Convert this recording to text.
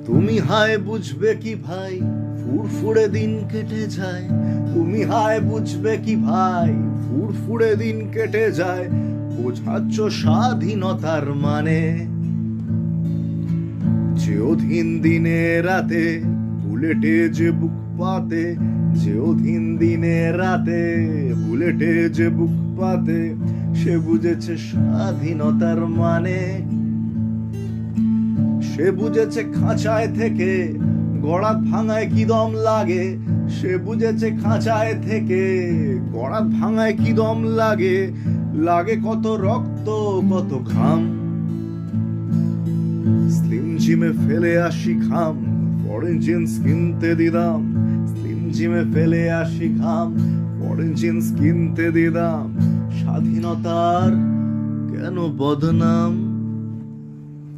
তুমি হায় বুঝবে কি ভাই ফুরফুরে দিন কেটে যায়, তুমি হায় বুঝবে কি ভাই ফুরফুরে দিন কেটে যায়, বোঝাচ্ছ স্বাধীনতার মানে। যে অধীন দিনে রাতে বুলেটে যে বুক পাতে, যে অধীন দিনে রাতে বুলেটে যে বুক পাতে, সে বুঝেছে স্বাধীনতার মানে। সে বুঝেছে খাঁচায় থেকে গড়াত ভাঙায় কি দম লাগে, সে বুঝেছে খাঁচায় থেকে গড়াত ভাঙায় কি দম লাগে, লাগে কত রক্ত কত ঘাম। স্লিম জিমে ফেলে আসি ঘাম, ফরেন জিন্স কিনতে দিদাম, স্লিম জিমে ফেলে আসি ঘাম, ফরেন জিন্স কিনতে দিদাম। স্বাধীনতার কেন বদনাম?